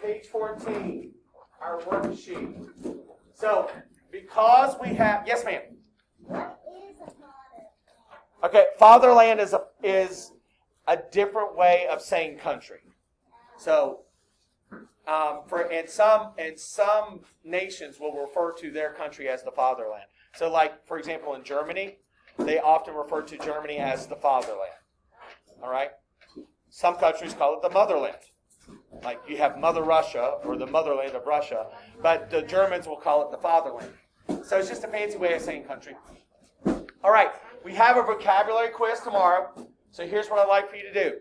page 14, our worksheet. So, because we have, yes, ma'am. What is a father? Okay, fatherland is a different way of saying country. So, and some nations will refer to their country as the fatherland. So, like for example, in Germany, they often refer to Germany as the fatherland. All right. Some countries call it the motherland. Like you have Mother Russia or the motherland of Russia, but the Germans will call it the fatherland. So it's just a fancy way of saying country. All right, we have a vocabulary quiz tomorrow. So here's what I'd like for you to do.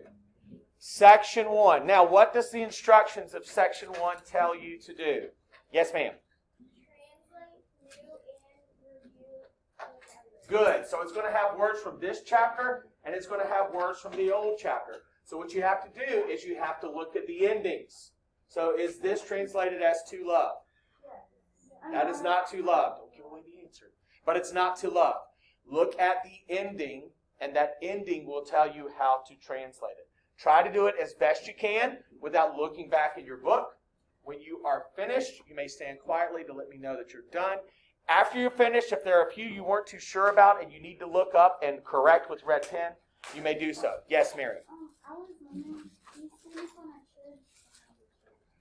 Section 1. Now, what does the instructions of Section 1 tell you to do? Yes, ma'am. Translate new and review vocabulary. Good. So it's going to have words from this chapter, and it's going to have words from the old chapter. So what you have to do is you have to look at the endings. So is this translated as to love? That is not to love. Don't give away the answer. But it's not to love. Look at the ending, and that ending will tell you how to translate it. Try to do it as best you can without looking back in your book. When you are finished, you may stand quietly to let me know that you're done. After you're finished, if there are a few you weren't too sure about and you need to look up and correct with red pen, you may do so. Yes, Mary? I was wondering, these things when I should.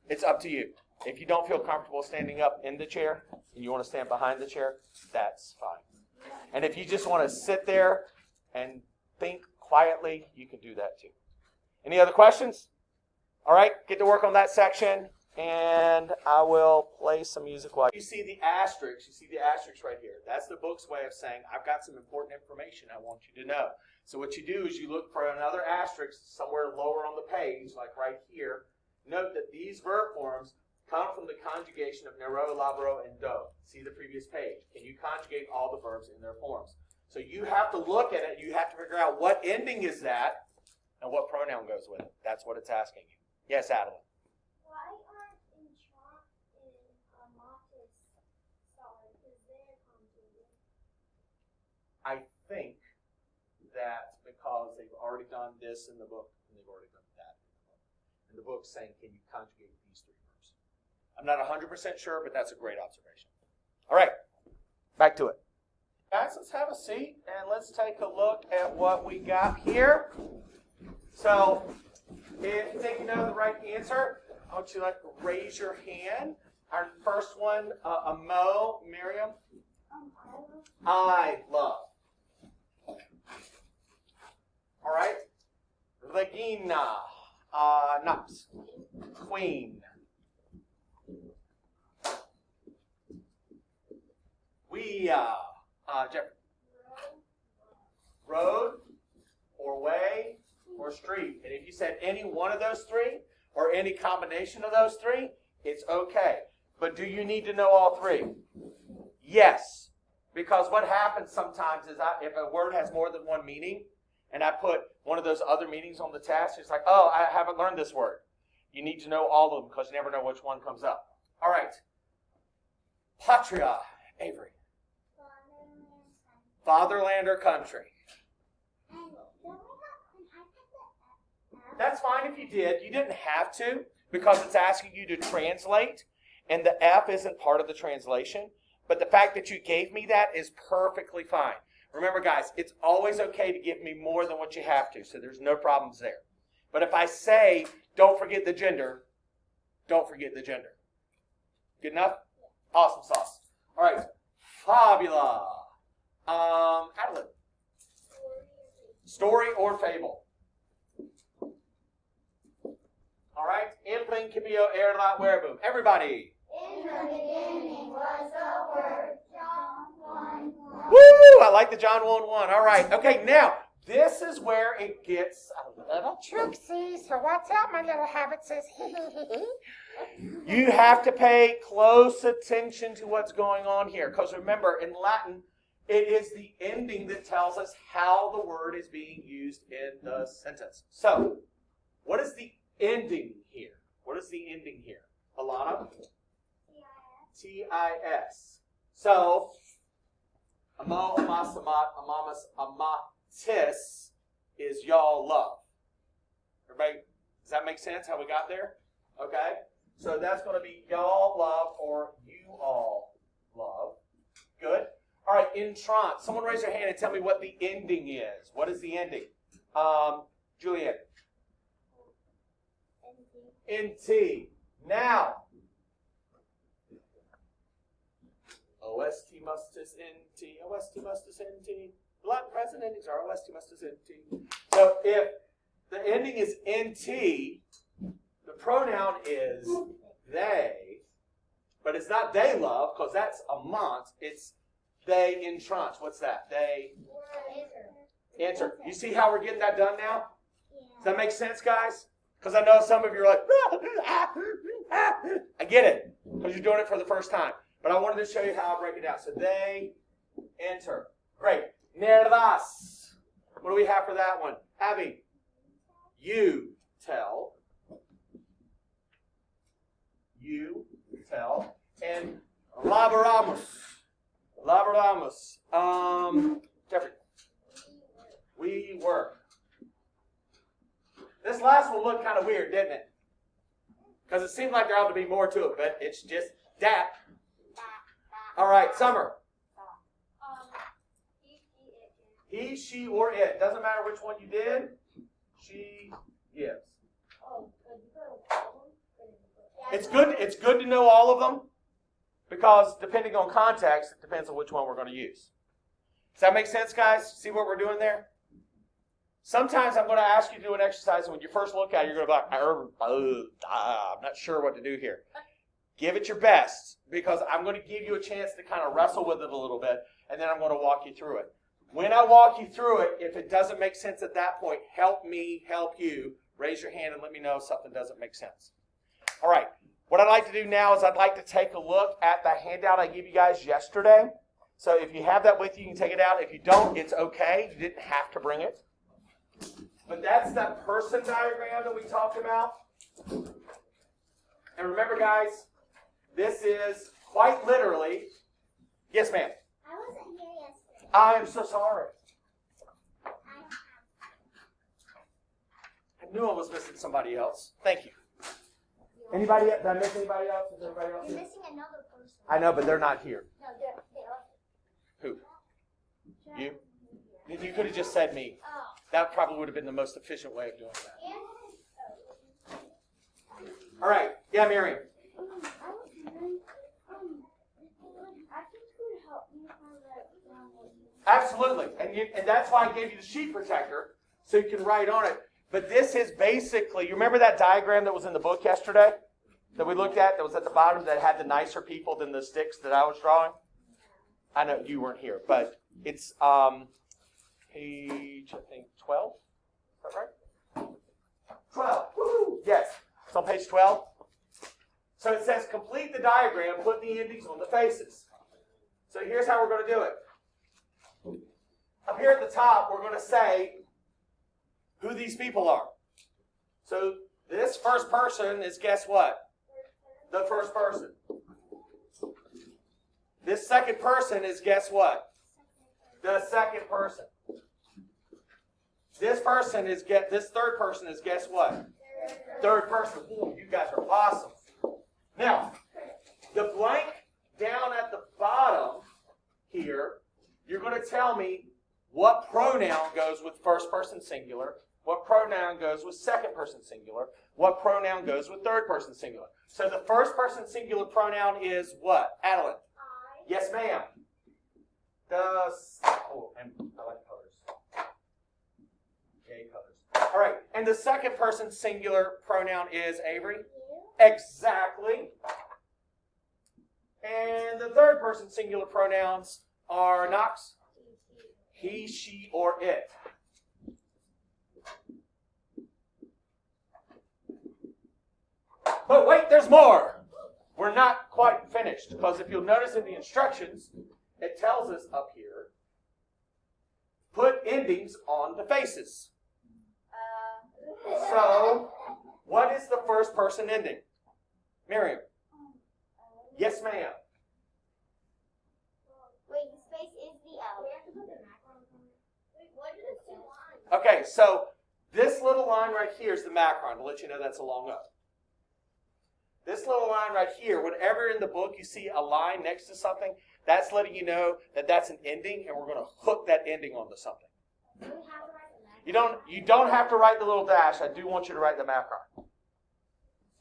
It's up to you. If you don't feel comfortable standing up in the chair and you want to stand behind the chair, that's fine. And if you just want to sit there and think quietly, you can do that too. Any other questions? All right, get to work on that section, and I will play some music while you see the asterisk. You see the asterisk right here. That's the book's way of saying, I've got some important information I want you to know. So what you do is you look for another asterisk somewhere lower on the page, like right here. Note that these verb forms come from the conjugation of nero, laboro, and do. See the previous page. Can you conjugate all the verbs in their forms? So you have to look at it. You have to figure out what ending is that and what pronoun goes with it. That's what it's asking you. Yes, Adeline. Why aren't Intrant and Matis solid? Because they're conjugated. I think that's because they've already done this in the book and they've already done that in the book. And the book's saying, can you conjugate these three verbs? I'm not 100% sure, but that's a great observation. All right, back to it. Guys, let's have a seat and let's take a look at what we got here. So, if you think you know the right answer, I want you to raise your hand. Our first one, Mo, Miriam. I love. All right. Regina, Nuts. Queen. We, Jeffrey. Road or way or street. And if you said any one of those three or any combination of those three, it's okay. But do you need to know all three? Yes. Because what happens sometimes is if a word has more than one meaning, and I put one of those other meanings on the test, it's like, oh, I haven't learned this word. You need to know all of them because you never know which one comes up. All right. Patria, Avery. Fatherland or country? That's fine if you did. You didn't have to because it's asking you to translate, and the F isn't part of the translation. But the fact that you gave me that is perfectly fine. Remember, guys, it's always okay to give me more than what you have to, so there's no problems there. But if I say, don't forget the gender, don't forget the gender. Good enough? Awesome sauce. All right. Fabula. Adeline. Story or fable? All right. In principio erat verbum. Everybody. In the beginning was the Word, John 1:1. Woo! I like the John 1:1. All right. Okay, now, this is where it gets a little tricksy. So what's up, my little habit says? You have to pay close attention to what's going on here. Because remember, in Latin, it is the ending that tells us how the word is being used in the sentence. So, what is the ending here? What is the ending here? Alana? T-I-S. So, amo, amas, amat, amamas, amatis is y'all love. Everybody, does that make sense how we got there? Okay? So that's going to be y'all love or you all love. Good. All right, entrance. Someone raise their hand and tell me what the ending is. What is the ending? Juliet. NT. Now. OST mustus NT. OST mustus NT. Latin present endings are OST mustus NT. So if the ending is NT, the pronoun is they, but it's not they love because that's a mont. It's they in trance. What's that? They enter. You see how we're getting that done now? Does that make sense, guys? Because I know some of you are like, I get it because you're doing it for the first time. But I wanted to show you how I break it down. So they enter. Great. Nerdas. What do we have for that one? Abby. You tell. You tell. And laboramos. Laboramos. Jeffrey. We work. This last one looked kind of weird, didn't it? Because it seemed like there ought to be more to it, but it's just that. All right, Summer. He, she, or it. Doesn't matter which one you did. She gives. It's good to know all of them because depending on context, it depends on which one we're going to use. Does that make sense, guys? See what we're doing there? Sometimes I'm going to ask you to do an exercise, and when you first look at it, you're going to be like, I'm not sure what to do here. Give it your best because I'm going to give you a chance to kind of wrestle with it a little bit, and then I'm going to walk you through it. When I walk you through it, if it doesn't make sense at that point, help me help you. Raise your hand and let me know if something doesn't make sense. All right. What I'd like to do now is I'd like to take a look at the handout I gave you guys yesterday. So if you have that with you, you can take it out. If you don't, it's okay. You didn't have to bring it. But that's that person diagram that we talked about. And remember, guys, this is quite literally... Yes, ma'am. I wasn't here yesterday. I am so sorry. I knew I was missing somebody else. Thank you. Anybody? Did I miss anybody else? Is everybody else You're here? missing another person. I know, but they're not here. No, they are. Who? You? You could have just said me. Oh. That probably would have been the most efficient way of doing that. And All right. Yeah, Miriam. I was wondering, I think you would help me if I write down what you Absolutely. And that's why I gave you the sheet protector, so you can write on it. But this is basically, you remember that diagram that was in the book yesterday that we looked at that was at the bottom that had the nicer people than the sticks that I was drawing? I know you weren't here, but it's page, I think, 12. Is that right? 12. Woo! Yes. It's on page 12. So it says, complete the diagram, put the endings on the faces. So here's how we're going to do it. Up here at the top, we're going to say who these people are. So this first person is, guess what? The first person. This second person is, guess what? The second person. This person is, this third person is, guess what? Third person. Ooh, you guys are awesome. Now, the blank down at the bottom here, you're going to tell me what pronoun goes with first person singular, what pronoun goes with second person singular, what pronoun goes with third person singular. So the first person singular pronoun is what? Adeline. Yes, ma'am. Oh, and I like colors. Yay, colors. All right. And the second person singular pronoun is Avery. Exactly. And the third person singular pronouns are Knox. He, she, or it. But wait, there's more. We're not quite finished, because if you'll notice in the instructions, it tells us up here, put endings on the faces. So, what is the first person ending? Miriam. Yes, ma'am. Wait, the space is the L. We have to put the macron on it. Wait, what are the two lines? Okay, so this little line right here is the macron, to let you know that's a long O. This little line right here, whenever in the book you see a line next to something, that's letting you know that that's an ending, and we're going to hook that ending onto something. You don't have to write the little dash. I do want you to write the macron.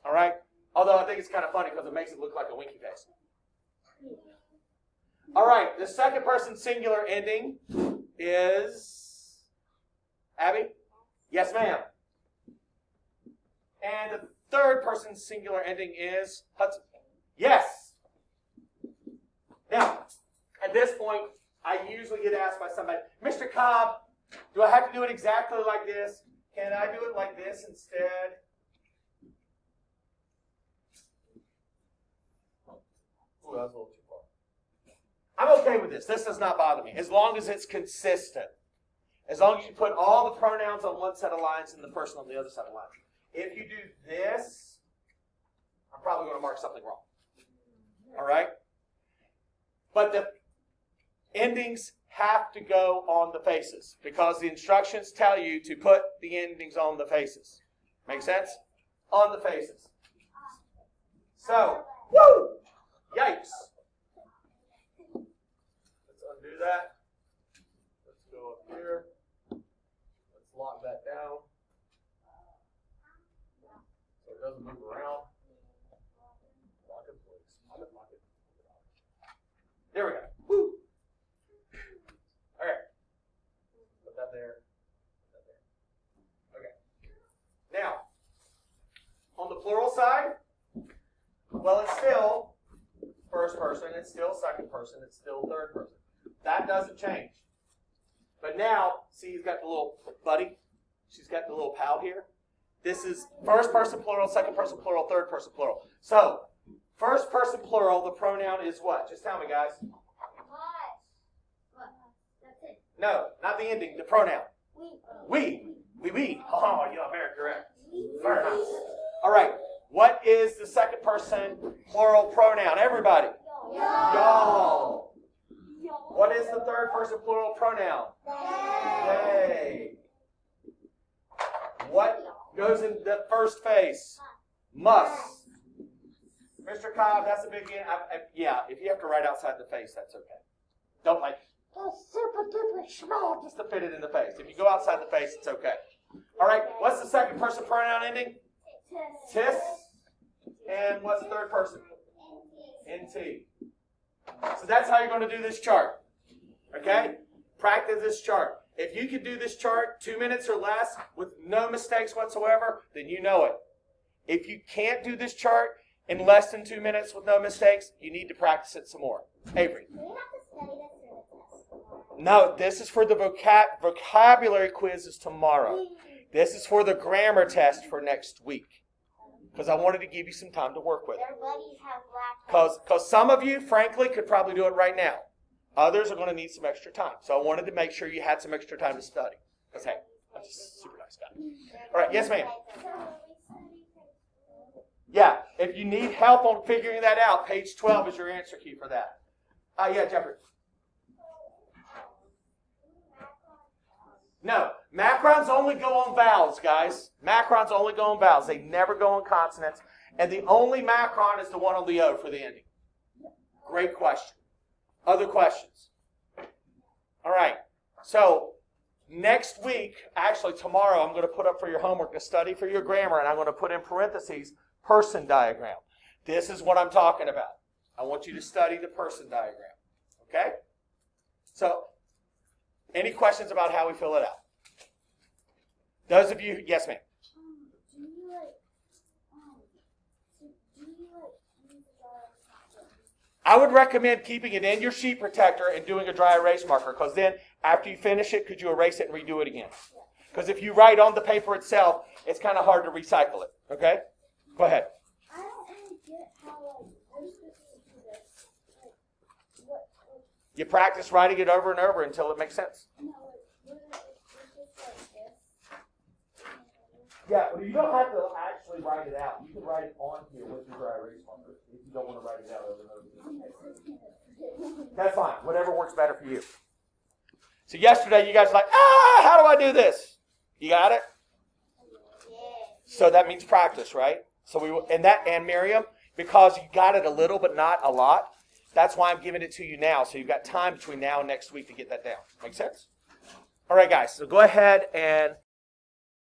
All right? Although I think it's kind of funny because it makes it look like a winky face. All right, the second person singular ending is Abby? Yes, ma'am. And the third person singular ending is Hudson. Yes. Now, at this point, I usually get asked by somebody, Mr. Cobb, do I have to do it exactly like this? Can I do it like this instead? Ooh, that was a little too far. I'm okay with this. This does not bother me, as long as it's consistent. As long as you put all the pronouns on one set of lines and the person on the other set of lines. If you do this, I'm probably going to mark something wrong. All right? But the endings have to go on the faces because the instructions tell you to put the endings on the faces. Make sense? On the faces. So, woo! Yikes. Let's undo that. Let's go up here. Let's lock that down so it doesn't move around. Lock it, please. Lock it. There we go. Woo! All right. Put that there. Put that there. Okay. Now, on the plural side, well, it's still first person, it's still second person, it's still third person. That doesn't change. But now, see, he's got the little buddy. She's got the little pal here. This is first person plural, second person plural, third person plural. So, first person plural, the pronoun is what? Just tell me, guys. No, not the ending, the pronoun. We. Oh, you're very correct. Very nice. All right. What is the second person plural pronoun? Everybody. Y'all. What is the third person plural pronoun? They. What goes in the first face? Must. Mr. Cobb, that's a big yeah, if you have to write outside the face, that's okay. Don't like super duper small just to fit it in the face. If you go outside the face, it's okay. All right, what's the second person pronoun ending? Tis. And what's the third person? NT. So that's how you're going to do this chart. Okay? Practice this chart. If you can do this chart 2 minutes or less with no mistakes whatsoever, then you know it. If you can't do this chart in less than 2 minutes with no mistakes, you need to practice it some more. Avery. Do we have to study this for the test? No, this is for the vocabulary quizzes tomorrow. This is for the grammar test for next week. Because I wanted to give you some time to work with it. Their buddies have black. Because some of you, frankly, could probably do it right now. Others are going to need some extra time. So I wanted to make sure you had some extra time to study. Because, hey, I'm just a super nice guy. All right, yes, ma'am. Yeah, if you need help on figuring that out, page 12 is your answer key for that. Yeah, Jeffrey. No, macrons only go on vowels, guys. Macrons only go on vowels. They never go on consonants. And the only macron is the one on the O for the ending. Great question. Other questions? All right. So next week, actually tomorrow, I'm going to put up for your homework to study for your grammar, and I'm going to put in parentheses, person diagram. This is what I'm talking about. I want you to study the person diagram. Okay? So, any questions about how we fill it out? Those of you, yes, ma'am. Do you use I would recommend keeping it in your sheet protector and doing a dry erase marker, because then after you finish it, could you erase it and redo it again? Because if you write on the paper itself, it's kind of hard to recycle it. Okay? Go ahead. I don't really get how we're supposed to do this. What? You practice writing it over and over until it makes sense. No, it's just like this. Yeah, well, you don't have to actually write it out. You can write it on here with your dry erase marker if you don't want to write it out over and over. That's fine. Whatever works better for you. So yesterday, you guys were like, how do I do this? You got it? Yeah. So that means practice, right? So and Miriam, because you got it a little but not a lot, that's why I'm giving it to you now. So you've got time between now and next week to get that down. Make sense? All right, guys. So go ahead and